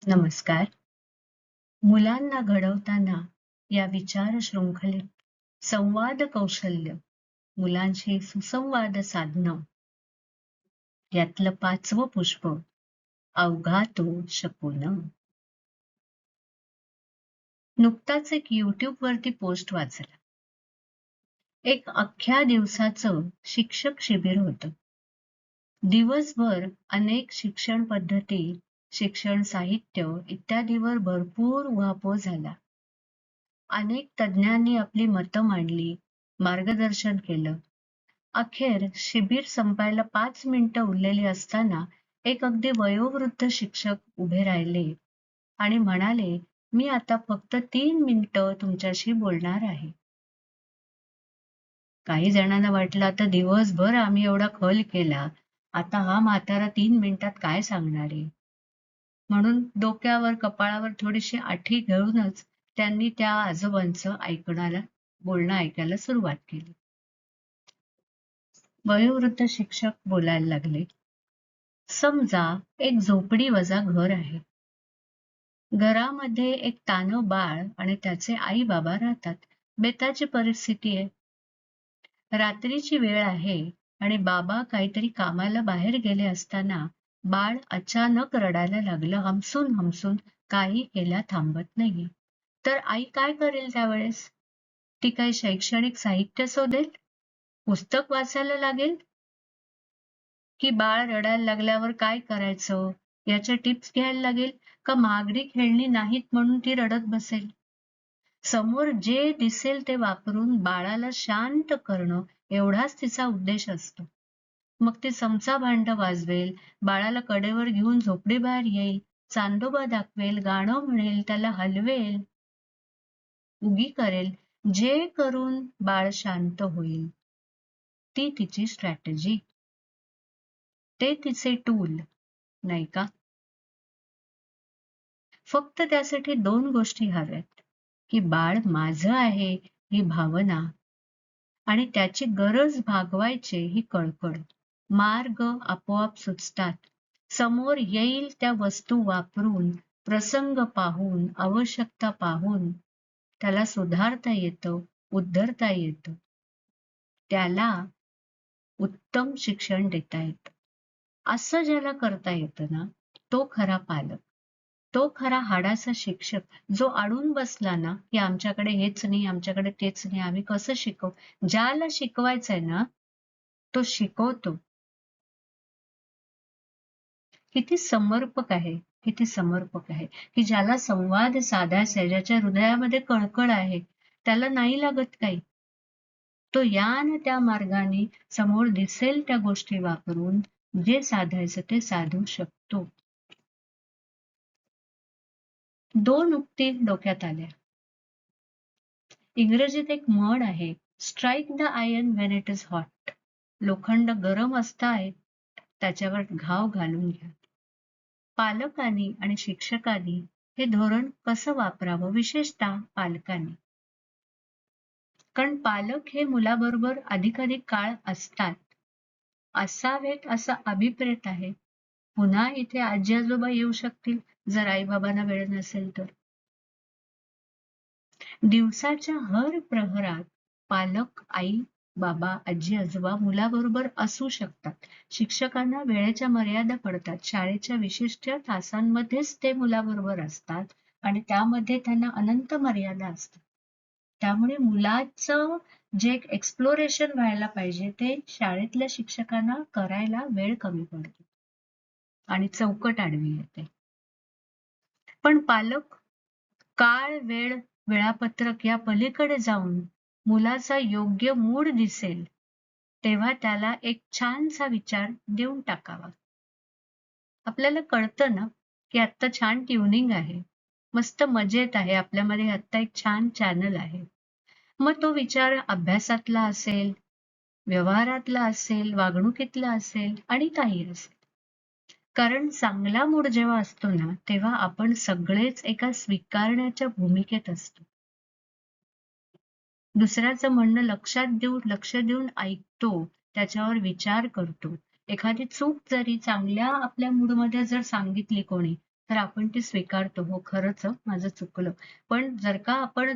नमस्कार. मुलांना घडवताना या विचार शृंखलेत संवाद कौशल्य, मुलांशी सुसंवाद साधणं यातलं 5वं पुष्प अवघा तो शकून. नुकताच एक YouTube वरती पोस्ट वाचला. एक अख्ख्या दिवसाचं शिक्षक शिबिर होतं. दिवसभर अनेक शिक्षण पद्धती, शिक्षण साहित्य इत्यादीवर भरपूर उहापोह झाला. अनेक तज्ञांनी आपली मतं मांडली, मार्गदर्शन केलं. अखेर शिबिर संपायला 5 मिनिटं उरलेली असताना एक अगदी वयोवृद्ध शिक्षक उभे राहिले आणि म्हणाले, मी आता फक्त 3 मिनिटं तुमच्याशी बोलणार आहे. काही जणांना वाटलं आता दिवसभर आम्ही एवढा खल केला, आता हा म्हातारा 3 मिनिटात काय सांगणार आहे. म्हणून डोक्यावर कपाळावर थोडीशी आठी घेऊनच त्यांनी त्या आजोबांचं बोलणं ऐकायला सुरुवात केली. वयोवृद्ध शिक्षक बोलायला लागले. समजा एक झोपडी वजा घर आहे. घरामध्ये एक तानं बाळ आणि त्याचे आई बाबा राहतात. बेताची परिस्थिती आहे. रात्रीची वेळ आहे आणि बाबा काहीतरी कामाला बाहेर गेले असताना बाळ अचानक रडायला लागलं. हमसून हमसून काही केल्या थांबत नाही. तर आई काय करेल त्यावेळेस? ती काही शैक्षणिक साहित्य शोधेल? पुस्तक वाचायला लागेल? की बाळ रडायला लागल्यावर काय करायचं याच्या टिप्स घ्यायला लागेल? का महागडी खेळणी नाहीत म्हणून ती रडत बसेल? समोर जे दिसेल ते वापरून बाळाला शांत करणं एवढाच तिचा उद्देश असतो. मग ती चमचा भांड वाजवेल, बाळाला कडेवर घेऊन झोपडीबाहेर येईल, चांदोबा दाखवेल, गाणं म्हणेल, त्याला हलवेल, उगी करेल, जे करून बाळ शांत होईल. ती तिची स्ट्रॅटेजी, ते तिचे टूल, नाही का? फक्त त्यासाठी 2 गोष्टी हव्यात, की बाळ माझं आहे ही भावना आणि त्याची गरज भागवायची ही कळकळ. मार्ग आपोआप सुचतात. समोर येईल त्या वस्तू वापरून, प्रसंग पाहून, आवश्यकता पाहून त्याला सुधारता येतं, उद्धरता येतं. त्याला उत्तम शिक्षण देता येतं. असं ज्याला करता येतं ना, तो खरा पालक. तो खरा हाडाचा शिक्षक. जो अडून बसला ना, की आमच्याकडे हेच नाही, आमच्याकडे तेच नाही, आम्ही कसं शिकवू? ज्याला शिकवायचंय ना, तो शिकवतो. किती समर्पक आहे, किती समर्पक आहे, की ज्याला संवाद साधायचा आहे, ज्याच्या हृदयामध्ये कळकळ आहे, त्याला नाही लागत काही. तो या ना त्या मार्गाने समोर दिसेल त्या गोष्टी वापरून जे साधायचं ते साधू शकतो. 2 उक्ती डोक्यात आल्या. इंग्रजीत एक म्हण आहे, strike the iron when it is hot. लोखंड गरम असताय त्याच्यावर घाव घालून घ्या. पालकांनी आणि शिक्षकांनी हे धोरण कसं वापरावं, विशेषतः पालकांनी. कारण पालक हे मुलाबरोबर अधिकाधिक काळ असतात, असावेत असं अभिप्रेत आहे. पुन्हा इथे आजी आजोबा येऊ शकतील जर आई बाबांना वेळ नसेल तर. दिवसाच्या हर प्रहरात पालक, आई, बाबा, आजी आजोबा मुलाबरोबर असू शकतात. शिक्षकांना वेळेच्या मर्यादा पडतात. शाळेच्या विशिष्ट तासांमध्येच ते मुलाबरोबर असतात आणि त्यामध्ये त्यांना अनंत मर्यादा असतात. त्यामुळे मुलाचं जे एक्सप्लोरेशन व्हायला पाहिजे ते शाळेतल्या शिक्षकांना करायला वेळ कमी पडतो आणि चौकट आडवी येते. पण पालक काळ, वेळ, वेळापत्रक या पलीकडे जाऊन मुलाचा योग्य मूड दिसेल तेव्हा त्याला एक छानसा विचार देऊन टाकावा. आपल्याला कळतं ना, की आत्ता छान ट्युनिंग आहे. मस्त मजेत आहे. आपल्यामध्ये आत्ता एक छान चॅनल आहे. मग तो विचार अभ्यासातला असेल, व्यवहारातला असेल, वागणुकीतला असेल आणि काही असेल. कारण चांगला मूड जेव्हा असतो ना, तेव्हा आपण सगळेच एका स्वीकारण्याच्या भूमिकेत असतो. दुसऱ्याचं म्हणणं लक्ष देऊन ऐकतो, त्याच्यावर विचार करतो. एखादी चूक जरी चांगल्या आपल्या मूडमध्ये जर सांगितली कोणी, तर आपण ती स्वीकारतो, हो खरंच माझं चुकलं. पण जर का आपण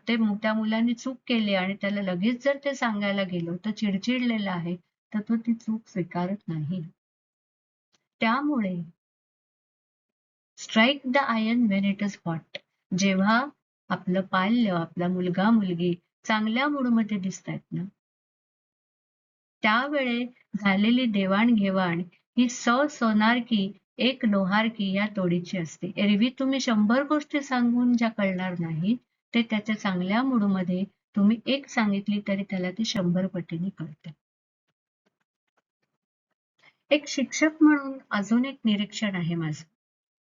त्या मुलाने चूक केली आणि त्याला लगेच जर ते सांगायला गेलो तर चिडचिडलेला आहे, तर तो ती चूक स्वीकारत नाही. त्यामुळे strike the iron when it is hot. जेव्हा आपलं पाल्य, आपला मुलगा मुलगी चांगल्या मूडमध्ये दिसतायत ना, त्यावेळे झालेली देवाणघेवाण ही सोनार की एक लोहार की या तोडीची असते. एरवी तुम्ही 100 गोष्टी सांगून ज्या कळणार नाहीत, ते त्याच्या चांगल्या मूडमध्ये तुम्ही एक सांगितली तरी त्याला ती 100 पटीने कळते. एक शिक्षक म्हणून अजून एक निरीक्षण आहे माझं,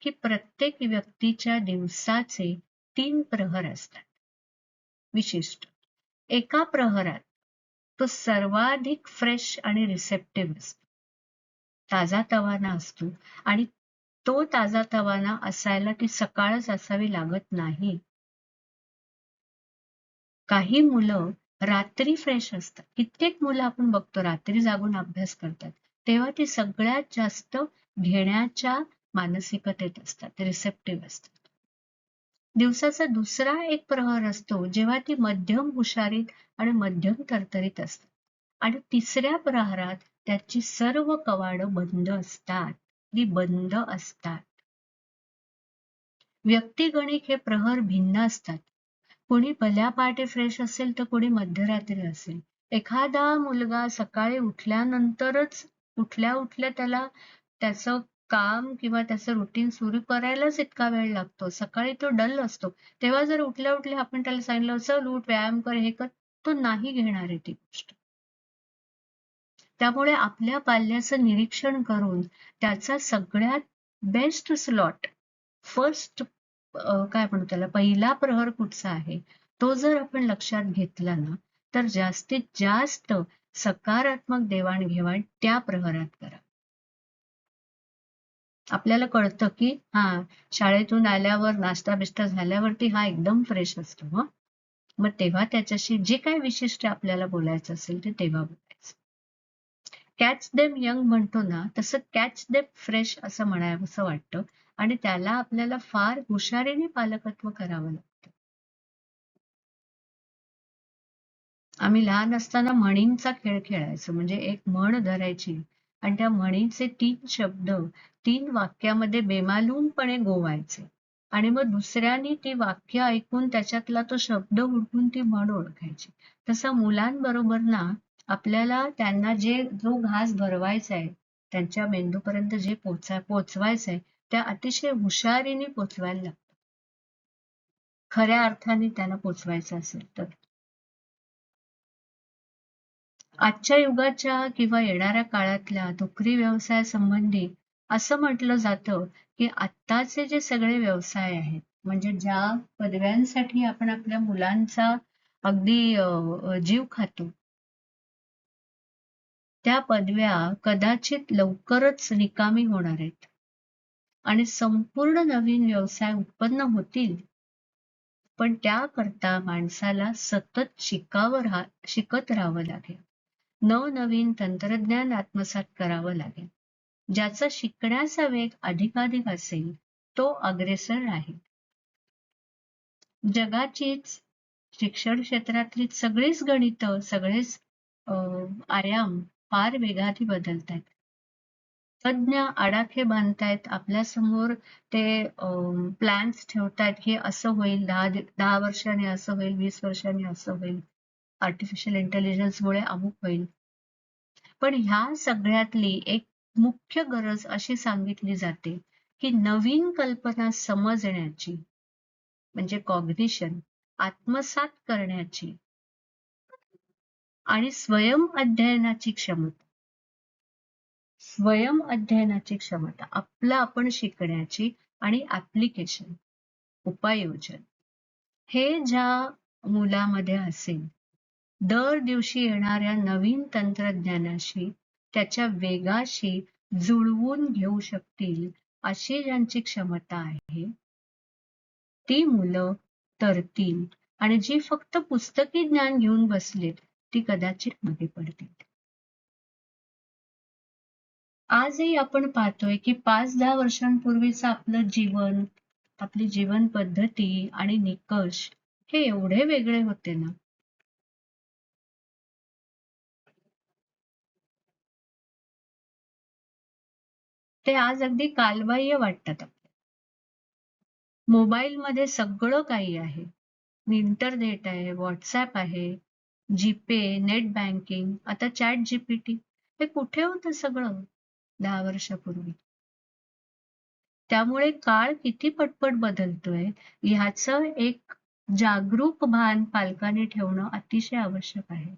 की प्रत्येक व्यक्तीच्या दिवसाचे 3 प्रहर असतात. विशिष्ट. एका प्रहरात तो सर्वाधिक फ्रेश आणि रिसेप्टिव्ह असतो. ताजातवाना असतो आणि तो ताजातवाना असायला ती सकाळच असावी लागत नाही. काही मुलं रात्री फ्रेश असतात. कित्येक मुलं आपण बघतो रात्री जागून अभ्यास करतात. तेव्हा ती सगळ्यात जास्त घेण्याच्या मानसिकतेत असतात, रिसेप्टिव्ह असतात. दिवसाचा दुसरा एक प्रहर असतो जेव्हा ती मध्यम हुशारीत आणि मध्यम तरतरीत असतात. आणि तिसऱ्या प्रहरात त्याची सर्व कवाडं बंद असतात. ती बंद असतात. व्यक्तिगणिक हे प्रहर भिन्न असतात. कोणी भल्या पहाटे फ्रेश असेल तर कोणी मध्यरात्री असेल. एखादा मुलगा सकाळी उठल्यानंतरच उठल्या उठल्या त्याला त्याचं काम किंवा त्याचं रुटीन सुरू करायलाच इतका वेळ लागतो. सकाळी तो डल असतो. तेव्हा जर उठल्या उठल्या आपण त्याला सांगितलं चल उठ व्यायाम कर हे कर, तो नाही घेणार आहे ती गोष्ट. त्यामुळे आपल्या पाल्याचं निरीक्षण करून त्याचा सगळ्यात बेस्ट स्लॉट फर्स्ट काय म्हणू त्याला पहिला प्रहर कुठचा आहे तो जर आपण लक्षात घेतला ना तर जास्तीत जास्त सकारात्मक देवाणघेवाण त्या प्रहरात करा. आपल्याला कळतं की शाळेतून आल्यावर नाश्ता बिष्टा झाल्यावरती हा एकदम फ्रेश असतो. मग तेव्हा त्याच्याशी जे काही विशिष्ट आपल्याला बोलायचं असेल ते तेव्हा बोलायचं. कॅच देम यंग म्हणतो ना तसं कॅच देम फ्रेश असं म्हणावंसं वाटतं आणि त्याला आपल्याला फार हुशारीने पालकत्व करावं लागतं. आम्ही लहान असताना म्हणींचा खेळ खेळायचो. म्हणजे एक म्हण धरायची आणि त्या म्हणीचे 3 शब्द 3 वाक्यामध्ये बेमालूमपणे गोवायचे आणि मग दुसऱ्यानी ती वाक्य ऐकून त्याच्यातला तो शब्द हुडकून ती म्हण ओळखायची. तसं मुलांबरोबर ना आपल्याला त्यांना जो घास भरवायचा आहे त्यांच्या मेंदूपर्यंत जे पोचवायचंय त्या अतिशय हुशारीने पोचवायला लागतं. खऱ्या अर्थाने त्यांना पोचवायचं असेल तर. आजच्या युगाच्या किंवा येणाऱ्या काळातल्या नोकरी व्यवसायासंबंधी असं म्हटलं जातं की आत्ताचे जे सगळे व्यवसाय आहेत म्हणजे ज्या पदव्यांसाठी आपण आपल्या मुलांचा अगदी जीव खातो त्या पदव्या कदाचित लवकरच निकामी होणार आहेत आणि संपूर्ण नवीन व्यवसाय उत्पन्न होतील. पण त्याकरता माणसाला सतत शिकत राहावं लागेल. नवनवीन तंत्रज्ञान आत्मसात करावं लागेल. ज्याचा शिकण्याचा वेग अधिकाधिक असेल तो अग्रेसर राहील. जगाचीच शिक्षण क्षेत्रातली सगळीच गणितं सगळेच आयाम फार वेगाने बदलत आहेत. तज्ञ आडाखे बांधतायत आपल्या समोर ते प्लॅन्स ठेवतायत की असं होईल 10 वर्षांनी असं होईल 20 वर्षांनी असं होईल आर्टिफिशियल इंटेलिजन्स मुळे अमुक होईल. पण ह्या सगळ्यातली एक मुख्य गरज अशी सांगितली जाते की नवीन कल्पना समजण्याची म्हणजे कॉग्निशन आत्मसात करण्याची आणि स्वयं अध्ययनाची क्षमता आपलं आपण शिकण्याची आणि ऍप्लिकेशन उपाययोजन हे ज्या मुलामध्ये असेल दर दिवशी येणाऱ्या नवीन तंत्रज्ञानाशी त्याच्या वेगाशी जुळवून घेऊ शकतील अशी ज्यांची क्षमता आहे ती मुलं तरतील आणि जी फक्त पुस्तकी ज्ञान घेऊन बसलीत ती कदाचित मागे पडतील. आजही आपण पाहतोय की 5-10 वर्षांपूर्वीचं आपलं जीवन, आपली जीवन पद्धती आणि निकष हे एवढे वेगळे होते ना. ते आज अगदी कालबाह्य वाटतात. मोबाईलमध्ये सगळं काही आहे. इंटरनेट आहे, व्हॉट्सॲप आहे, जीपे, नेट बँकिंग, आता चॅट जीपीटी. हे कुठे होतं सगळं 10 वर्षापूर्वी? त्यामुळे काळ किती पटपट बदलतोय ह्याचं एक जागरूक भान पालकांनी ठेवणं अतिशय आवश्यक आहे.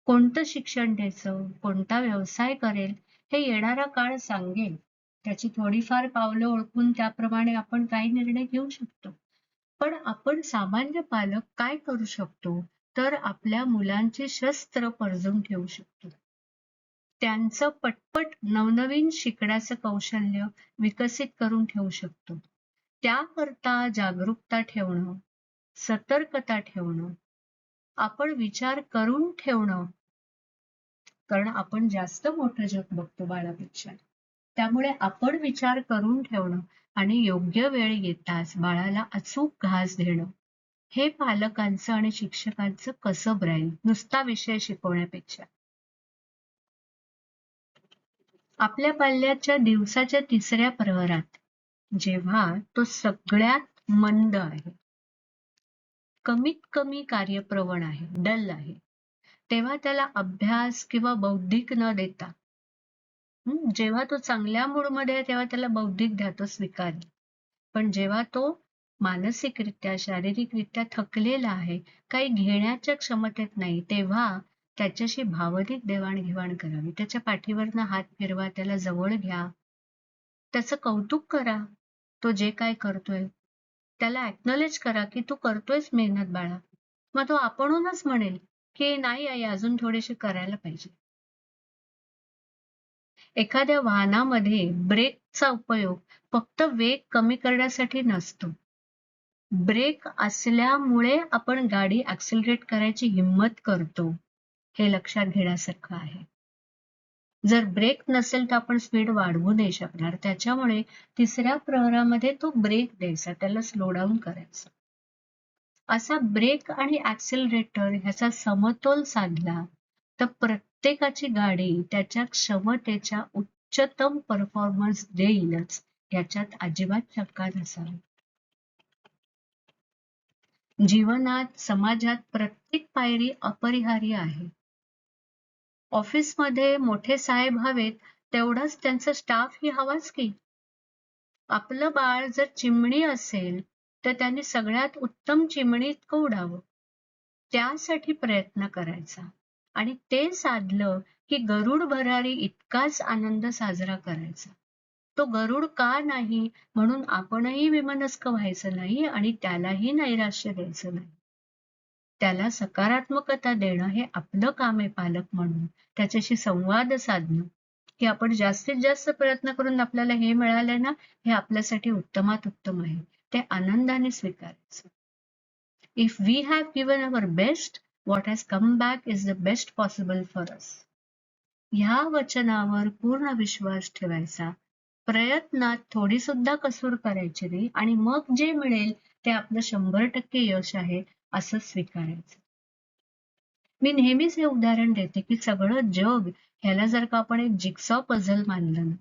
कोणतं शिक्षण द्यायचं, कोणता व्यवसाय करेल हे येणारा काळ सांगेल. त्याची थोडीफार पावलं ओळखून त्याप्रमाणे आपण काही निर्णय घेऊ शकतो. पण आपण सामान्य पालक काय करू शकतो? तर आपल्या मुलांचे शस्त्र परजून ठेवू शकतो. त्यांचं पटपट नवनवीन शिकण्याचं कौशल्य विकसित करून ठेवू शकतो. त्याकरता जागरूकता ठेवणं, सतर्कता ठेवणं, आपण विचार करून ठेवणं, कारण आपण जास्त मोठं जग बघतो बाळापेक्षा. त्यामुळे आपण विचार करून ठेवणं आणि योग्य वेळ येताच बाळाला अचूक घास देणं, हे पालकांचं आणि शिक्षकांचं कसब राहील नुसता विषय शिकवण्यापेक्षा. आपल्या पाल्याच्या दिवसाच्या 3ऱ्या प्रहरात जेव्हा तो सगळ्यात मंद आहे, कमीत कमी कार्यप्रवण आहे, डल आहे, तेव्हा त्याला अभ्यास किंवा बौद्धिक न देता, जेव्हा तो चांगल्या मूडमध्ये आहे तेव्हा त्याला बौद्धिक द्या, तो स्वीकारेल. पण जेव्हा तो मानसिकरित्या, शारीरिकरित्या थकलेला आहे, काही घेण्याच्या क्षमतेत नाही, तेव्हा त्याच्याशी भावनिक देवाणघेवाण करावी. त्याच्या पाठीवरनं हात फिरवा, त्याला जवळ घ्या, त्याचं कौतुक करा. तो जे काय करतोय, त्याला अॅक्नॉलेज करा की तू करतोयस मेहनत बाळा. मग तो आपणहूनच म्हणेल की नाही आई, अजून थोडीशी करायला पाहिजे. एखाद्या वाहनामध्ये ब्रेकचा उपयोग फक्त वेग कमी करण्यासाठी नसतो. ब्रेक असल्यामुळे आपण गाडी ॲक्सिलरेट करायची हिंमत करतो, हे लक्षात घेण्यासारखं आहे. जर ब्रेक नसेल तर आपण स्पीड वाढवू नाही शकणार. त्याच्यामुळे 3ऱ्या प्रहरामध्ये तो ब्रेक द्यायचा, त्याला स्लो डाऊन करायचं. असा ब्रेक आणि ॲक्सिलरेटर ह्याचा समतोल साधला तर प्रत्येकाची गाडी त्याच्या क्षमतेच्या उच्चतम परफॉर्मन्स देईलच, याच्यात अजिबात शंका नसावी. जीवनात, समाजात प्रत्येक पायरी अपरिहार्य आहे. ऑफिसमध्ये मोठे साहेब हवेत, तेवढाच त्यांचा स्टाफही हवाच की. आपलं बाळ जर चिमणी असेल, तर त्यांनी सगळ्यात उत्तम चिमणी इतकं उडावं. त्यासाठी प्रयत्न करायचा आणि ते साधलं की गरुड भरारी इतकाच आनंद साजरा करायचा. तो गरुड का नाही म्हणून आपणही विमनस्क व्हायचं नाही आणि त्यालाही नैराश्य द्यायचं नाही. त्याला सकारात्मकता देणं हे आपलं काम आहे पालक म्हणून. त्याच्याशी संवाद साधणं, की आपण जास्तीत जास्त प्रयत्न करून आपल्याला हे मिळालंय ना, हे आपल्यासाठी उत्तमात उत्तम आहे. ते आनंदाने स्वीकारायचं. If we have given our best, what has come back is the best possible for us. ह्या वचनावर पूर्ण विश्वास ठेवायचा. प्रयत्नात थोडी सुद्धा कसूर करायची नाही आणि मग जे मिळेल ते आपलं 100% यश आहे असं स्वीकारायचं. मी नेहमीच हे उदाहरण देते की सगळं जग ह्याला जर का आपण एक जिगसॉ पझल मानलं ना,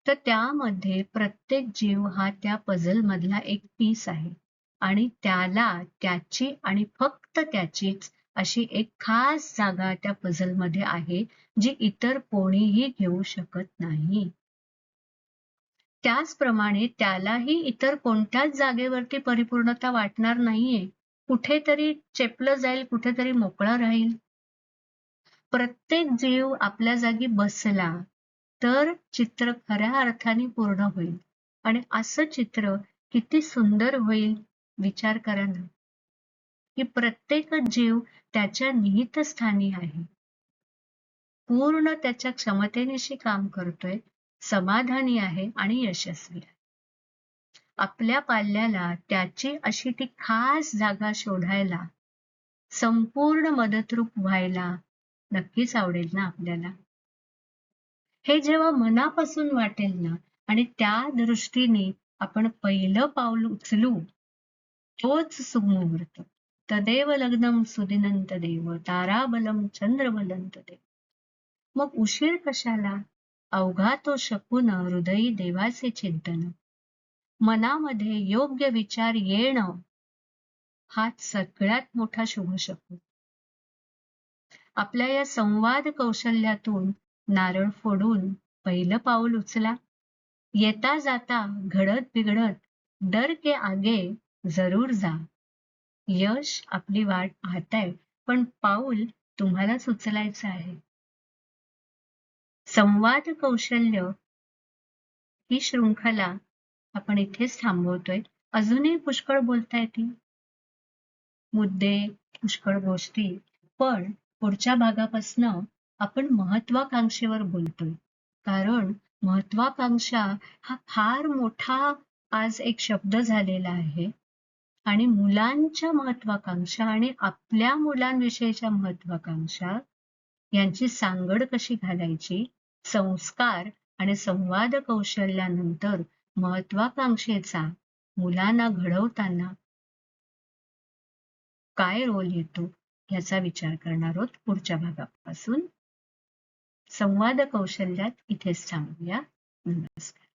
तर त्यामध्ये प्रत्येक जीव हा त्या पझल मधला एक पीस आहे आणि त्याला त्याची आणि फक्त त्याचीच अशी एक खास जागा त्या पझल मध्ये आहे, जी इतर कोणीही घेऊ शकत नाही. त्याचप्रमाणे त्यालाही इतर कोणत्याच जागेवरती परिपूर्णता वाटणार नाहीये. कुठेतरी चेपलं जाईल, कुठेतरी मोकळा राहील. प्रत्येक जीव आपल्या जागी बसला तर चित्र खऱ्या अर्थाने पूर्ण होईल. आणि असं चित्र किती सुंदर होईल विचार करा ना, की प्रत्येकच जीव त्याच्या निहित स्थानी आहे. पूर्ण त्याच्या क्षमतेनिशी काम करतोय, समाधानी आहे आणि यशस्वी आहे. आपल्या पाल्याला त्याची अशी ती खास जागा शोधायला, संपूर्ण मदतरूप व्हायला नक्कीच आवडेल ना आपल्याला. हे जेव्हा मनापासून वाटेल ना आणि त्या दृष्टीने आपण पहिलं पाऊल उचलू, तोच सुमुहूर्त. तदेव लग्नम सुदिनं तदेव ताराबलं चंद्रबलं तदेव. मग उशीर कशाला? अवघा तो शकून हृदयी देवाचे चिंतन. मनामध्ये योग्य विचार येणं हाच सगळ्यात मोठा शुभ शकून. आपल्या या संवाद कौशल्यातून नारळ फोडून पहिलं पाऊल उचला. येता जाता घडत बिघडत डर के आगे जरूर जा. यश आपली वाट पाहतंय, पण पाऊल तुम्हालाच उचलायचं आहे. संवाद कौशल्य ही शृंखला आपण इथेच थांबवतोय. अजूनही पुष्कळ बोलता येतील मुद्दे, पुष्कळ गोष्टी, पण पुढच्या भागापासनं आपण महत्वाकांक्षेवर बोलतोय. कारण महत्वाकांक्षा हा फार मोठा आज एक शब्द झालेला आहे आणि मुलांच्या महत्वाकांक्षा आणि आपल्या मुलांविषयीच्या महत्वाकांक्षा यांची सांगड कशी घालायची, संस्कार आणि संवाद कौशल्यानंतर महत्वाकांक्षेचा मुलांना घडवताना काय रोल येतो याचा विचार करणार आहोत पुढच्या भागापासून. संवाद कौशल्यात इथेच थांबूया. नमस्कार.